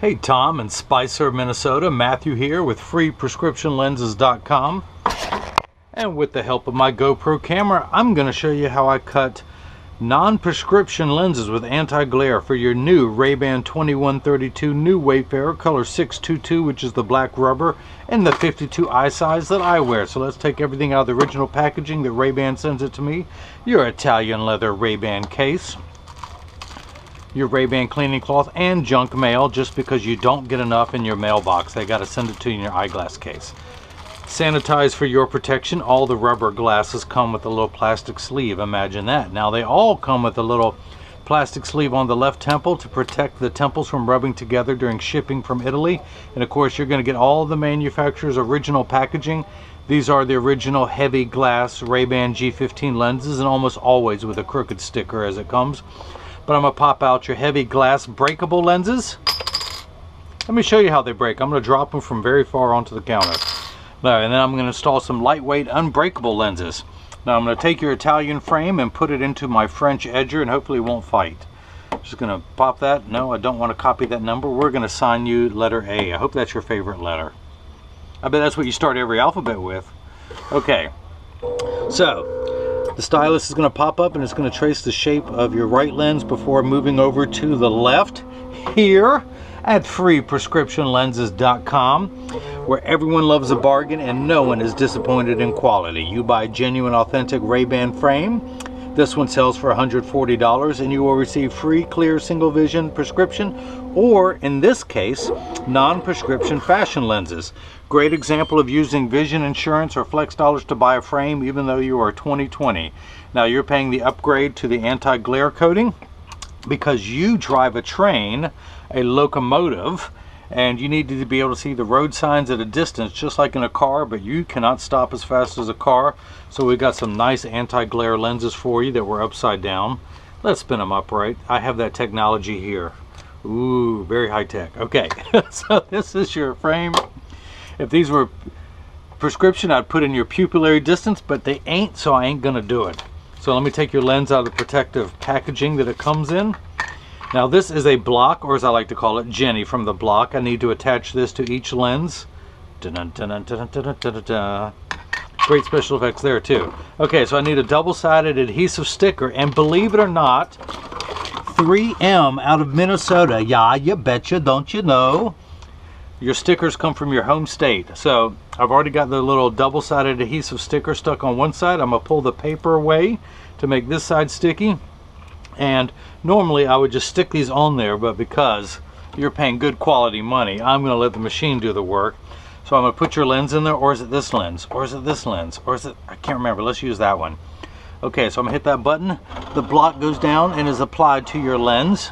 Hey Tom in Spicer, Minnesota. Matthew here with freeprescriptionlenses.com. And with the help of my GoPro camera, I'm going to show you how I cut non-prescription lenses with anti-glare for your new RayBan 2132 new Wayfarer color 622, which is the black rubber, and the 52 eye size that I wear. So let's take everything out of the original packaging that RayBan sends it to me. Your Italian leather RayBan case, your RayBan cleaning cloth, and junk mail, just because you don't get enough in your mailbox. They got to send it to you in your eyeglass case. Sanitize for your protection. All the rubber glasses come with a little plastic sleeve. Imagine that. Now they all come with a little plastic sleeve on the left temple to protect the temples from rubbing together during shipping from Italy. And of course you're going to get all the manufacturer's original packaging. These are the original heavy glass RayBan G15 lenses, and almost always with a crooked sticker as it comes. But I'm going to pop out your heavy glass breakable lenses. Let me show you how they break. I'm going to drop them from very far onto the counter. Now, and then I'm going to install some lightweight unbreakable lenses. Now I'm going to take your Italian frame and put it into my French edger, and hopefully it won't fight. Just going to pop that. No, I don't want to copy that number. We're going to assign you letter A. I hope that's your favorite letter. I bet that's what you start every alphabet with. Okay, so the stylus is going to pop up and it's going to trace the shape of your right lens before moving over to the left here at freeprescriptionlenses.com, where everyone loves a bargain and no one is disappointed in quality. You buy genuine, authentic RayBan frame. This one sells for $140, and you will receive free clear single vision prescription, or in this case, non-prescription fashion lenses. Great example of using vision insurance or flex dollars to buy a frame even though you are 20/20. Now you're paying the upgrade to the anti-glare coating because you drive a train, a locomotive, and you need to be able to see the road signs at a distance, just like in a car, but you cannot stop as fast as a car. So we've got some nice anti-glare lenses for you that were upside down. Let's spin them upright. I have that technology here. Ooh, very high tech. Okay, so this is your frame. If these were prescription, I'd put in your pupillary distance, but they ain't, so I ain't gonna do it. So let me take your lens out of the protective packaging that it comes in. Now this is a block, or as I like to call it, Jenny from the block. I need to attach this to each lens. Dun, dun, dun, dun, dun, dun, dun. Great special effects there too. Okay, so I need a double-sided adhesive sticker, and believe it or not, 3M out of Minnesota. Yeah, you betcha, don't you know? Your stickers come from your home state. So I've already got the little double-sided adhesive sticker stuck on one side. I'm gonna pull the paper away to make this side sticky. And normally I would just stick these on there, but because you're paying good quality money, I'm going to let the machine do the work. So I'm going to put your lens in there, or is it this lens? Or is it this lens? Or is it, I can't remember, let's use that one. Okay, so I'm going to hit that button. The block goes down and is applied to your lens.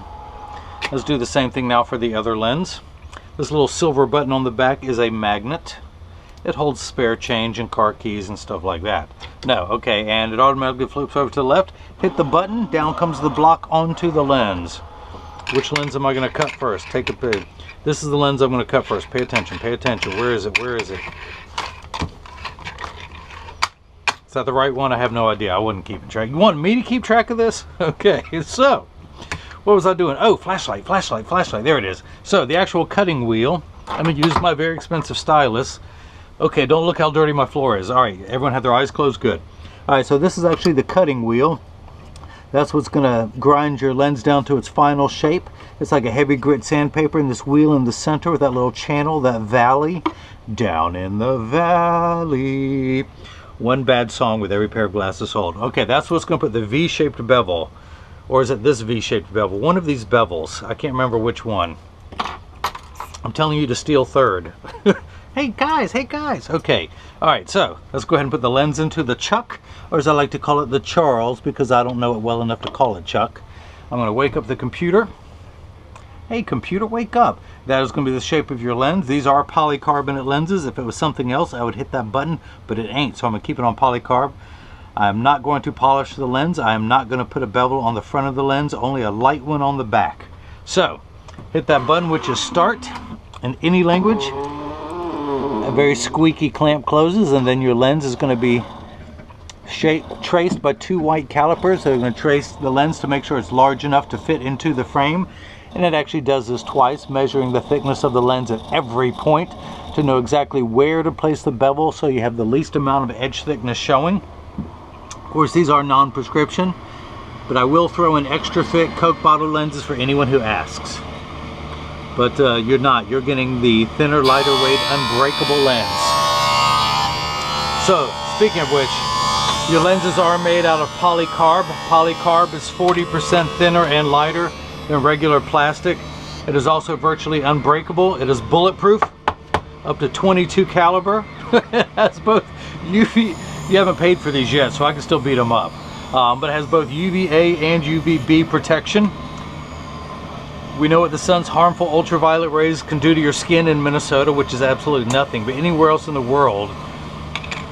Let's do the same thing now for the other lens. This little silver button on the back is a magnet. It holds spare change and car keys and stuff like that. No, okay, and it automatically flips over to the left. Hit the button, down comes the block onto the lens. Which lens am I going to cut first? Take a peek. This is the lens I'm going to cut first. Pay attention, pay attention. Where is it? Where is it? Is that the right one? I have no idea. I wasn't keeping track. You want me to keep track of this? Okay, so what was I doing? Oh, flashlight, flashlight, flashlight. There it is. So the actual cutting wheel, I'm going to use my very expensive stylus. Okay, don't look how dirty my floor is. All right, everyone have their eyes closed? Good. All right, so this is actually the cutting wheel. That's what's gonna grind your lens down to its final shape. It's like a heavy grit sandpaper, and this wheel in the center with that little channel, that valley. Down in the valley. One bad song with every pair of glasses sold. Okay, that's what's gonna put the V-shaped bevel, or is it this V-shaped bevel? One of these bevels, I can't remember which one. I'm telling you to steal third. Hey guys, hey guys. Okay, all right, so let's go ahead and put the lens into the chuck, or as I like to call it, the Charles, because I don't know it well enough to call it chuck. I'm gonna wake up the computer. Hey computer, wake up. That is gonna be the shape of your lens. These are polycarbonate lenses. If it was something else, I would hit that button, but it ain't, so I'm gonna keep it on polycarb. I am not going to polish the lens. I am not gonna put a bevel on the front of the lens, only a light one on the back. So, hit that button, which is start, in any language. A very squeaky clamp closes, and then your lens is going to be traced by two white calipers. So you're going to trace the lens to make sure it's large enough to fit into the frame, And it actually does this twice, measuring the thickness of the lens at every point to know exactly where to place the bevel so you have the least amount of edge thickness showing. Of course, these are non-prescription, but I will throw in extra thick Coke bottle lenses for anyone who asks. But you're not. You're getting the thinner, lighter weight, unbreakable lens. So, speaking of which, your lenses are made out of polycarb. Polycarb is 40% thinner and lighter than regular plastic. It is also virtually unbreakable. It is bulletproof, up to 22 caliber. It has both UV, you haven't paid for these yet, so I can still beat them up. But it has both UVA and UVB protection. We know what the sun's harmful ultraviolet rays can do to your skin in Minnesota, which is absolutely nothing, but anywhere else in the world,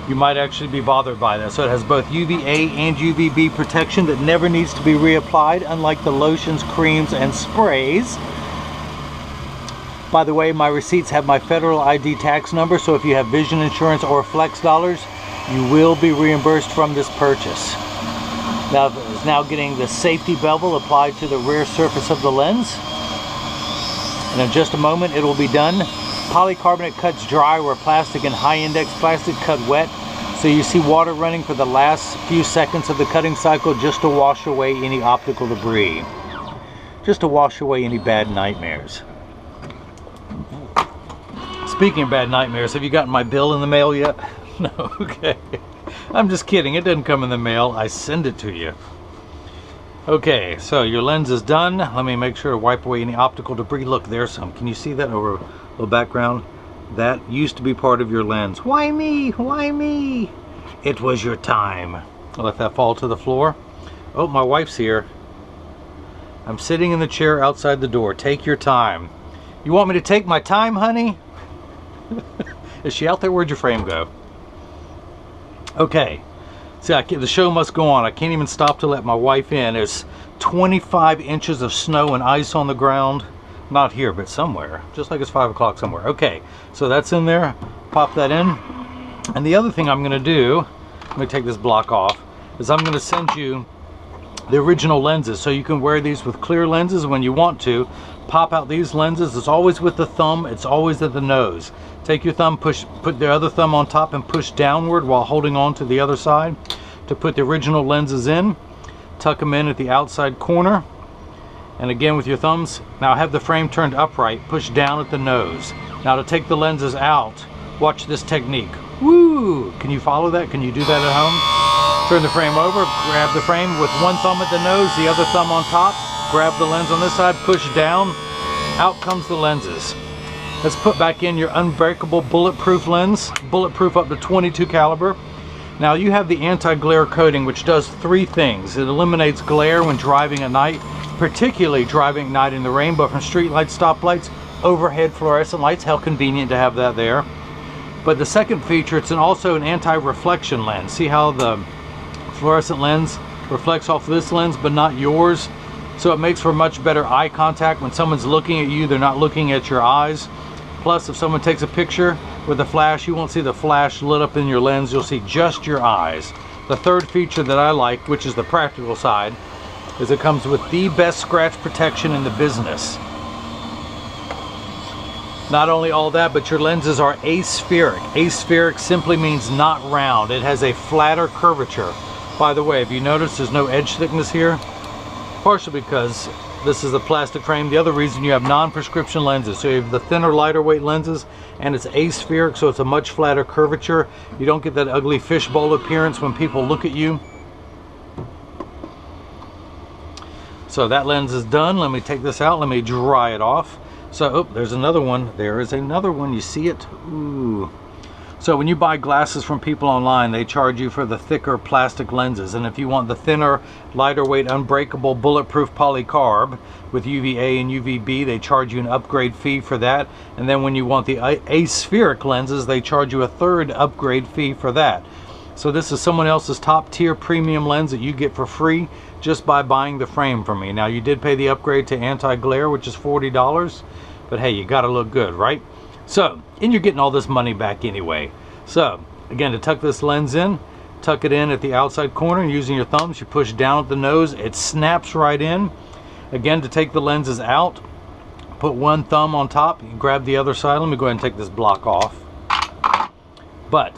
you might actually be bothered by that. So it has both UVA and UVB protection that never needs to be reapplied, unlike the lotions, creams, and sprays. By the way, my receipts have my federal ID tax number, so if you have vision insurance or flex dollars, you will be reimbursed from this purchase. Now, it's now getting the safety bevel applied to the rear surface of the lens. And in just a moment, it will be done. Polycarbonate cuts dry where plastic and high-index plastic cut wet. So you see water running for the last few seconds of the cutting cycle just to wash away any optical debris. Just to wash away any bad nightmares. Speaking of bad nightmares, have you gotten my bill in the mail yet? No, okay. I'm just kidding, it didn't come in the mail, I send it to you. Okay, so your lens is done. Let me make sure to wipe away any optical debris. Look, there's some. Can you see that over the background? That used to be part of your lens. Why me? Why me? It was your time. I'll let that fall to the floor. Oh, my wife's here. I'm sitting in the chair outside the door. Take your time. You want me to take my time, honey? Is she out there? Where'd your frame go? Okay. See, the show must go on. I can't even stop to let my wife in. There's 25 inches of snow and ice on the ground. Not here, but somewhere. Just like it's 5 o'clock somewhere. Okay, so that's in there. Pop that in. And the other thing I'm going to do, let me take this block off, is I'm going to send you the original lenses. So you can wear these with clear lenses when you want to. Pop out these lenses. It's always with the thumb. It's always at the nose. Take your thumb, put the other thumb on top and push downward while holding on to the other side to put the original lenses in. Tuck them in at the outside corner. And again with your thumbs. Now have the frame turned upright. Push down at the nose. Now to take the lenses out, watch this technique. Woo! Can you follow that? Can you do that at home? Turn the frame over, grab the frame with one thumb at the nose, the other thumb on top. Grab the lens on this side, push down. Out comes the lenses. Let's put back in your unbreakable bulletproof lens, bulletproof up to 22 caliber. Now you have the anti-glare coating, which does three things. It eliminates glare when driving at night, particularly driving at night in the rain, but from street lights, stoplights, overhead fluorescent lights. How convenient to have that there. But the second feature, it's also an anti-reflection lens. See how the fluorescent lens reflects off this lens, but not yours? So it makes for much better eye contact. When someone's looking at you, they're not looking at your eyes. Plus, if someone takes a picture with a flash, you won't see the flash lit up in your lens. You'll see just your eyes. The third feature that I like, which is the practical side, is it comes with the best scratch protection in the business. Not only all that, but your lenses are aspheric. Aspheric simply means not round. It has a flatter curvature. By the way, if you notice, there's no edge thickness here. Partially because this is a plastic frame. The other reason, you have non-prescription lenses. So you have the thinner, lighter weight lenses, and it's aspheric, so it's a much flatter curvature. You don't get that ugly fishbowl appearance when people look at you. So that lens is done. Let me take this out. Let me dry it off. So, oh, there's another one. There is another one. You see it? Ooh. So when you buy glasses from people online, they charge you for the thicker plastic lenses. And if you want the thinner, lighter weight, unbreakable, bulletproof polycarb with UVA and UVB, they charge you an upgrade fee for that. And then when you want the aspheric lenses, they charge you a third upgrade fee for that. So this is someone else's top tier premium lens that you get for free just by buying the frame from me. Now, you did pay the upgrade to anti-glare, which is $40, but hey, you gotta look good, right? So, and you're getting all this money back anyway. So, again, to tuck this lens in, tuck it in at the outside corner, and using your thumbs, you push down at the nose, it snaps right in. Again, to take the lenses out, put one thumb on top, you grab the other side. Let me go ahead and take this block off. But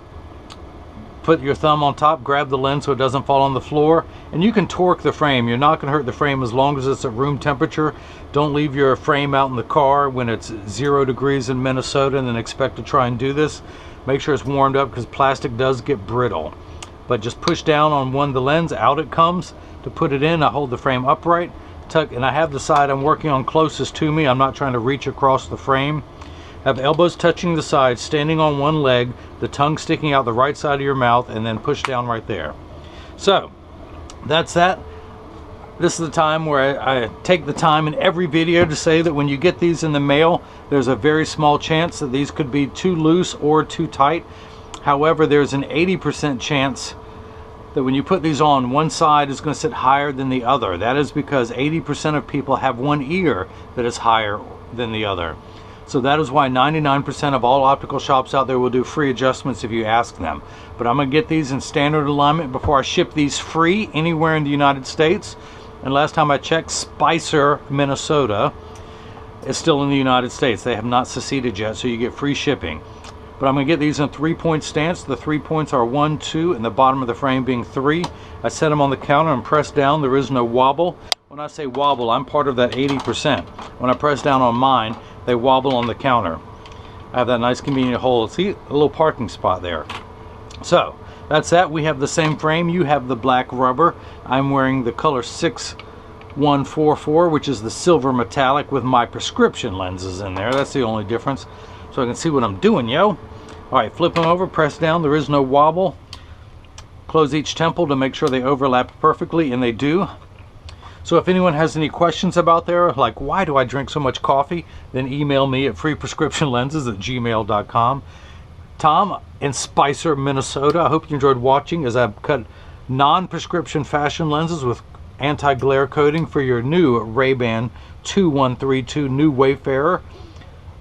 put your thumb on top, grab the lens so it doesn't fall on the floor, and you can torque the frame. You're not going to hurt the frame as long as it's at room temperature. Don't leave your frame out in the car when it's 0 degrees in Minnesota and then expect to try and do this. Make sure it's warmed up because plastic does get brittle. But just push down on the lens, out it comes. To put it in, I hold the frame upright, tuck, and I have the side I'm working on closest to me. I'm not trying to reach across the frame. Have elbows touching the side, standing on one leg, the tongue sticking out the right side of your mouth, and then push down right there. So that's that. This is the time where I take the time in every video to say that when you get these in the mail, there's a very small chance that these could be too loose or too tight. However, there's an 80% chance that when you put these on, one side is going to sit higher than the other. That is because 80% of people have one ear that is higher than the other. So that is why 99% of all optical shops out there will do free adjustments if you ask them. But I'm going to get these in standard alignment before I ship these free anywhere in the United States. And last time I checked, Spicer, Minnesota is still in the United States. They have not seceded yet, so you get free shipping. But I'm going to get these in 3-point stance. The 3 points are 1, 2, and the bottom of the frame being 3. I set them on the counter and press down. There is no wobble. When I say wobble, I'm part of that 80%. When I press down on mine, they wobble on the counter. I have that nice convenient hole. See, a little parking spot there. So that's that. We have the same frame. You have the black rubber. I'm wearing the color 6144, which is the silver metallic with my prescription lenses in there. That's the only difference. So I can see what I'm doing, yo. All right, flip them over, press down. There is no wobble. Close each temple to make sure they overlap perfectly, and they do. So if anyone has any questions about there, like why do I drink so much coffee, then email me at freeprescriptionlenses@gmail.com. Thom in Spicer, Minnesota. I hope you enjoyed watching as I cut non-prescription fashion lenses with anti-glare coating for your new RayBan 2132 New Wayfarer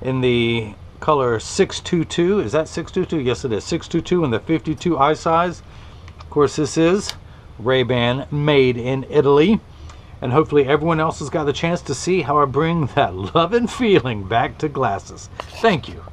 in the color 622. Is that 622? Yes, it is. 622 in the 52 eye size. Of course, this is RayBan made in Italy. And hopefully everyone else has got the chance to see how I bring that love and feeling back to glasses. Thank you.